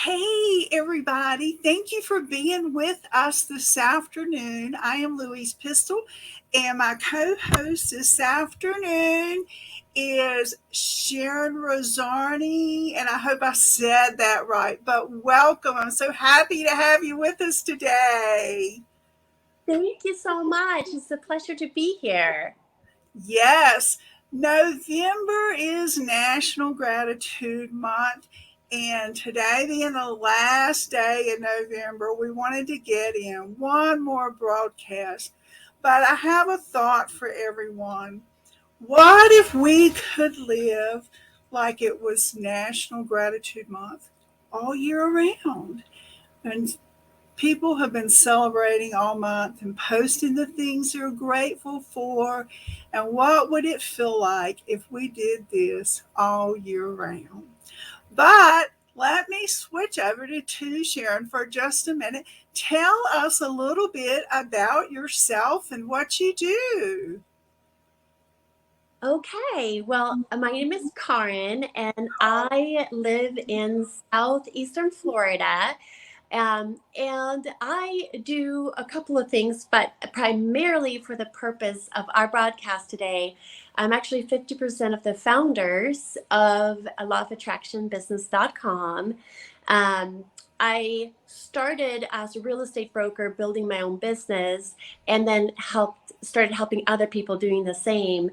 Hey, everybody. Thank you for being with us this afternoon. I am Louise Pistol, and my co host this afternoon is Sharon Rosarni. And I hope I said that right, but welcome. I'm so happy to have you with us today. Thank you so much. It's a pleasure to be here. Yes, November is National Gratitude Month, and today being the last day in November, we wanted to get in one more broadcast. But I have a thought for everyone. What if we could live like it was National Gratitude Month all year round? And people have been celebrating all month and posting the things they're grateful for. And what would it feel like if we did this all year round? But let me switch over to Sharon for just a minute. Tell us a little bit about yourself and what you do. Okay, well, my name is Karin, and I live in southeastern Florida. And I do a couple of things, but primarily for the purpose of our broadcast today, I'm actually 50% of the founders of Law of Attraction Business.com. Um, I started as a real estate broker, building my own business, and then started helping other people doing the same,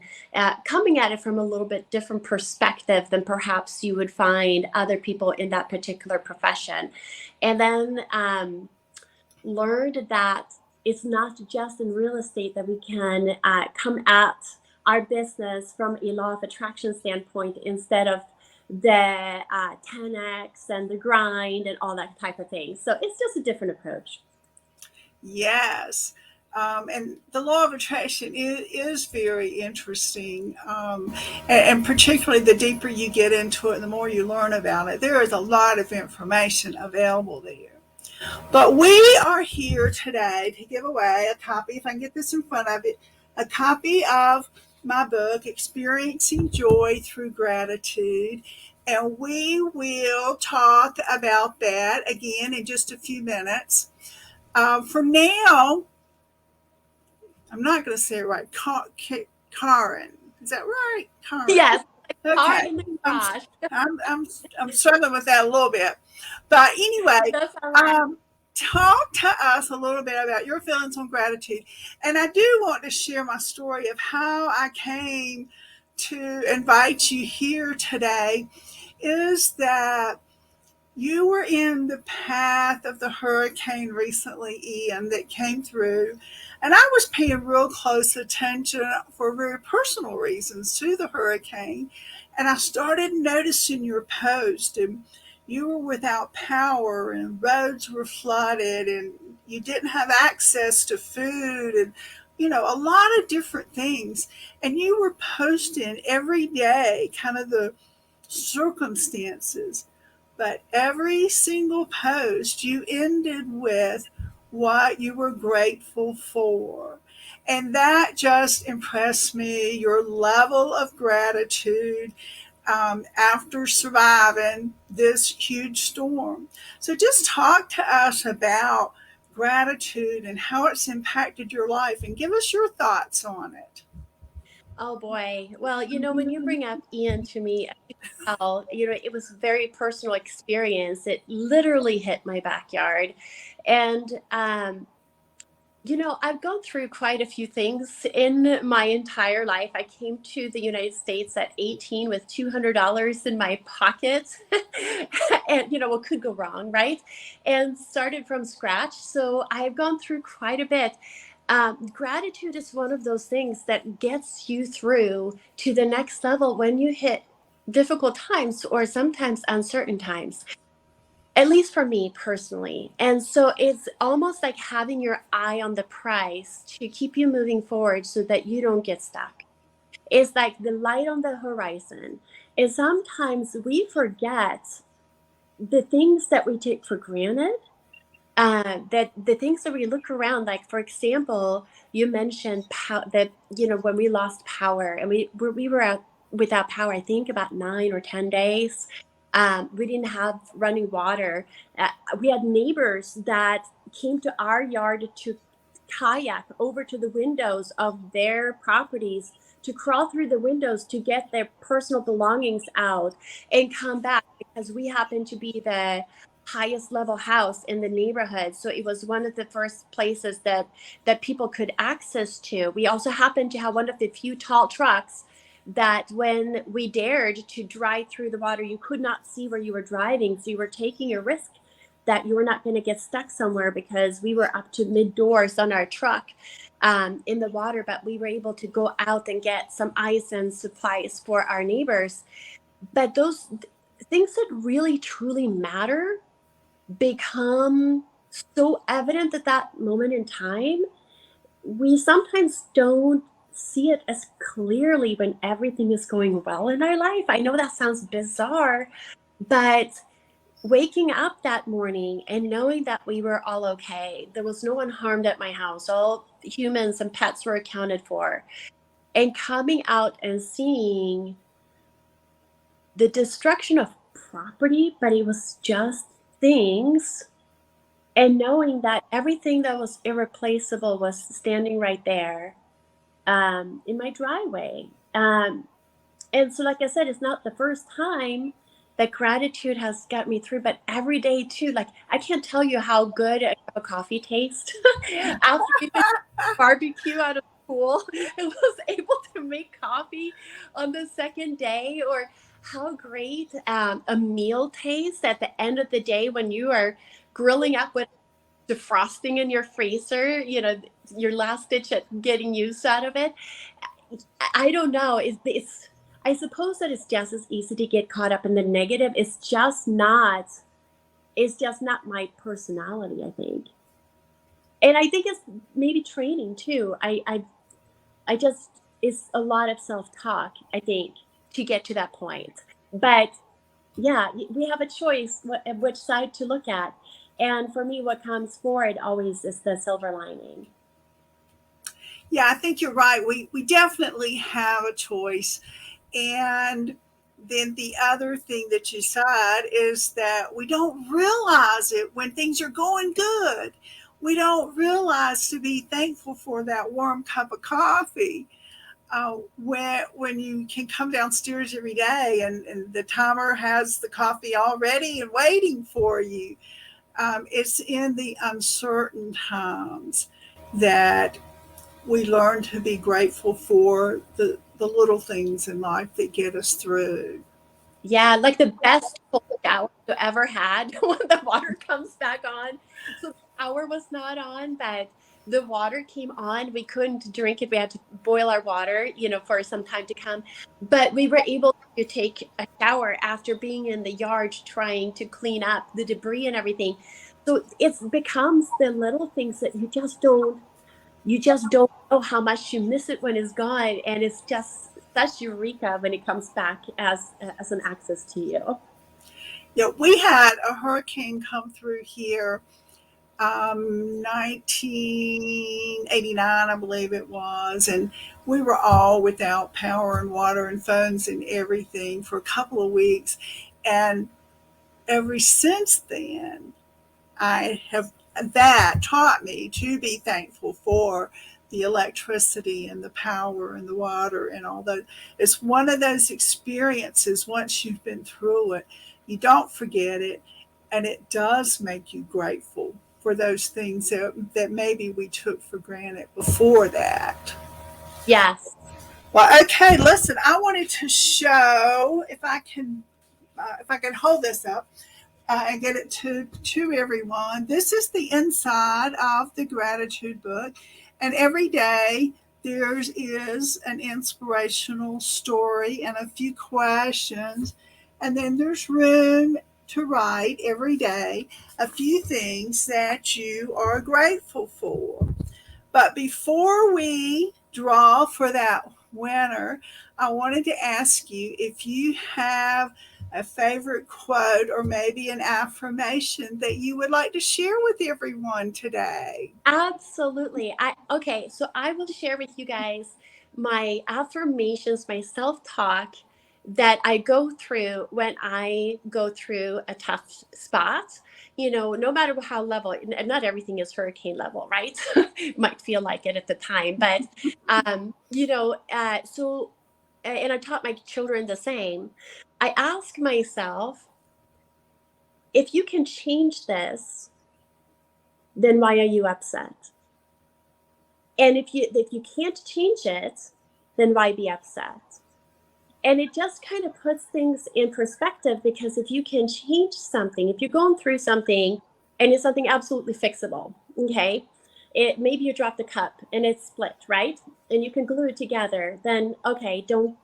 coming at it from a little bit different perspective than perhaps you would find other people in that particular profession. And then learned that it's not just in real estate that we can come at our business from a law of attraction standpoint instead of the 10x and the grind and all that type of thing. So it's just a different approach. Yes. And the law of attraction is very interesting. And particularly the deeper you get into it, the more you learn about it. There is a lot of information available there. But we are here today to give away a copy, if I can get this in front of it, a copy of my book, Experiencing Joy Through Gratitude. And we will talk about that again in just a few minutes. For now, I'm not going to say it right. Karin. Is that right? Karin. Yes, car Okay. in the I'm, garage. I'm struggling with that a little bit. But anyway, That's all right. um, talk to us a little bit about your feelings on gratitude. And I do want to share my story of how I came to invite you here today. Is that you were in the path of the hurricane recently, Ian, that came through. And I was paying real close attention for very personal reasons to the hurricane. And I started noticing your post, and you were without power, and roads were flooded, and you didn't have access to food, and a lot of different things. And you were posting every day kind of the circumstances, but every single post you ended with what you were grateful for. And that just impressed me, your level of gratitude after surviving this huge storm. So just talk to us about gratitude and how it's impacted your life and give us your thoughts on it. Oh boy. Well, when you bring up Ian to me, well, it was a very personal experience. It literally hit my backyard. And I've gone through quite a few things in my entire life. I came to the United States at 18 with $200 in my pocket. And, what could go wrong, right? And started from scratch. So I've gone through quite a bit. Gratitude is one of those things that gets you through to the next level when you hit difficult times or sometimes uncertain times, at least for me personally. And so it's almost like having your eye on the prize to keep you moving forward so that you don't get stuck. It's like the light on the horizon. And sometimes we forget the things that we take for granted, that the things that we look around, like for example, you mentioned that when we lost power and we were out without power, I think about 9 or 10 days. We didn't have running water. We had neighbors that came to our yard to kayak over to the windows of their properties, to crawl through the windows to get their personal belongings out and come back, because we happened to be the highest level house in the neighborhood. So it was one of the first places that people could access to. We also happened to have one of the few tall trucks that when we dared to drive through the water, you could not see where you were driving. So you were taking a risk that you were not going to get stuck somewhere, because we were up to mid doors on our truck in the water, but we were able to go out and get some ice and supplies for our neighbors. But those things that really truly matter become so evident at that moment in time. We sometimes don't see it as clearly when everything is going well in our life. I know that sounds bizarre, but waking up that morning and knowing that we were all okay, there was no one harmed at my house, all humans and pets were accounted for, and coming out and seeing the destruction of property, but it was just things, and knowing that everything that was irreplaceable was standing right there in my driveway. And so, like I said, it's not the first time that gratitude has got me through, but every day too. Like, I can't tell you how good a cup of coffee tastes after we finished barbecue out of the pool and was able to make coffee on the second day, or how great a meal tastes at the end of the day when you are grilling up with defrosting in your freezer, your last ditch at getting use out of it. I don't know. It's I suppose that it's just as easy to get caught up in the negative. It's just not my personality, I think. And I think it's maybe training too. I just it's a lot of self-talk, I think, to get to that point. But yeah, we have a choice which side to look at. And for me, what comes forward always is the silver lining. Yeah, I think you're right. We definitely have a choice. And then the other thing that you said is that we don't realize it when things are going good. We don't realize to be thankful for that warm cup of coffee. When you can come downstairs every day and the timer has the coffee all ready and waiting for you. It's in the uncertain times that we learn to be grateful for the little things in life that get us through. Yeah, like the best cold shower you ever had when the water comes back on. So the shower was not on, but the water came on. We couldn't drink it. We had to boil our water, for some time to come. But we were able to take a shower after being in the yard trying to clean up the debris and everything. So it becomes the little things that you just don't know how much you miss it when it's gone, and it's just such eureka when it comes back as an access to you. Yeah, we had a hurricane come through here, 1989, I believe it was, and we were all without power and water and phones and everything for a couple of weeks. And ever since then, I have that taught me to be thankful for the electricity and the power and the water and all that. It's one of those experiences, once you've been through it, you don't forget it. And it does make you grateful for those things that maybe we took for granted before that. Yes, Well, okay, listen, I wanted to show if I can hold this up and get it to everyone. This is the inside of the gratitude book, and every day there is an inspirational story and a few questions, and then there's room to write every day a few things that you are grateful for. But before we draw for that winner, I wanted to ask you if you have a favorite quote or maybe an affirmation that you would like to share with everyone today. absolutely. So I will share with you guys my affirmations, my self-talk that I go through when I go through a tough spot. No matter how level, and not everything is hurricane level, right? Might feel like it at the time, but so, and I taught my children the same. I ask myself, if you can change this, then why are you upset? And if you can't change it, then why be upset? And it just kind of puts things in perspective, because if you can change something, if you're going through something and it's something absolutely fixable, okay, maybe you drop the cup and it's split, right? And you can glue it together, then okay, don't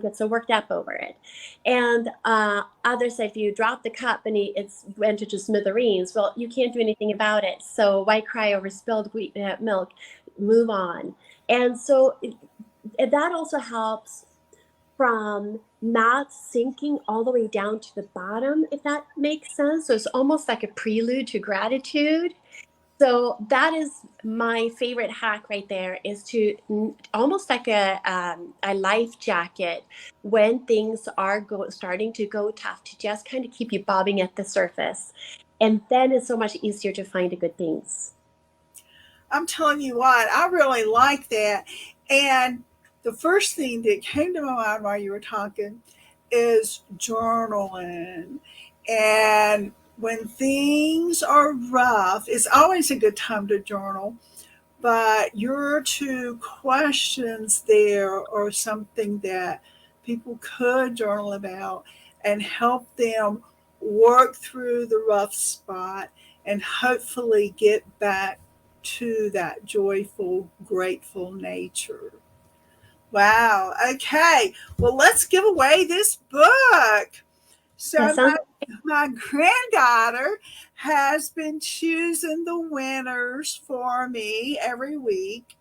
get so worked up over it. And others, if you drop the cup and it's went to smithereens, well, you can't do anything about it. So why cry over spilled milk? Move on. And so that also helps from not sinking all the way down to the bottom, if that makes sense. So it's almost like a prelude to gratitude. So that is my favorite hack right there, is to almost like a life jacket when things are starting to go tough, to just kind of keep you bobbing at the surface. And then it's so much easier to find the good things. I'm telling you what, I really like that. And the first thing that came to my mind while you were talking is journaling. And when things are rough, it's always a good time to journal. But your two questions there are something that people could journal about and help them work through the rough spot and hopefully get back to that joyful, grateful nature. Wow. Okay. Well, let's give away this book. That So sounds. my granddaughter has been choosing the winners for me every week.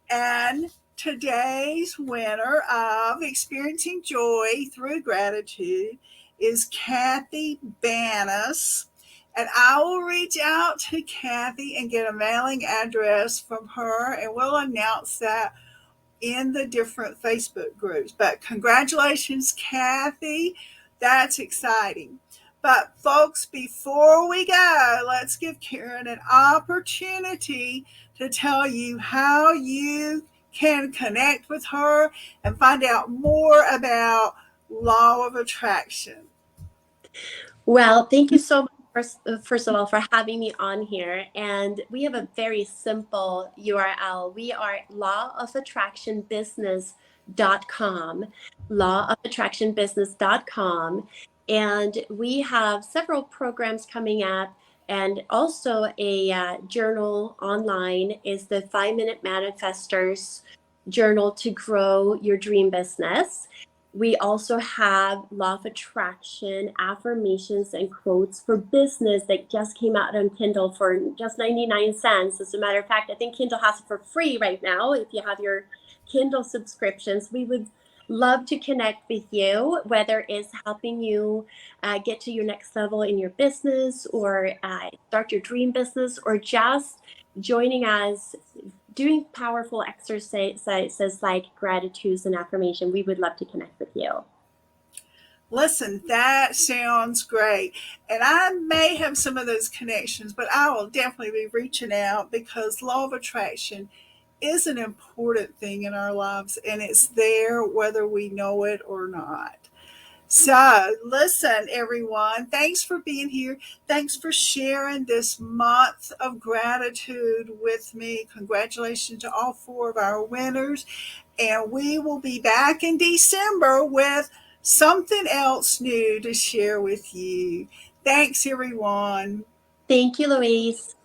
And today's winner of Experiencing Joy Through Gratitude is Kathy Banis. And I will reach out to Kathy and get a mailing address from her, and we'll announce that in the different Facebook groups. But congratulations, Kathy. That's exciting. But folks, before we go, let's give Karin an opportunity to tell you how you can connect with her and find out more about law of attraction. Well, thank you so much, first of all, for having me on here. And we have a very simple URL. We are lawofattractionbusiness.com, lawofattractionbusiness.com. And we have several programs coming up. And also a journal online is the 5 Minute Manifestors journal to grow your dream business. We also have law of attraction affirmations and quotes for business that just came out on Kindle for just 99 cents. As a matter of fact, I think Kindle has it for free right now if you have your Kindle subscriptions. We would love to connect with you, whether it's helping you get to your next level in your business, or start your dream business, or just joining us doing powerful exercises like gratitudes and affirmation. We would love to connect with you. Listen, that sounds great. And I may have some of those connections, but I will definitely be reaching out because law of attraction is an important thing in our lives and it's there whether we know it or not. So, listen, everyone, thanks for being here. Thanks for sharing this month of gratitude with me. Congratulations to all four of our winners. And we will be back in December with something else new to share with you. Thanks, everyone. Thank you, Louise.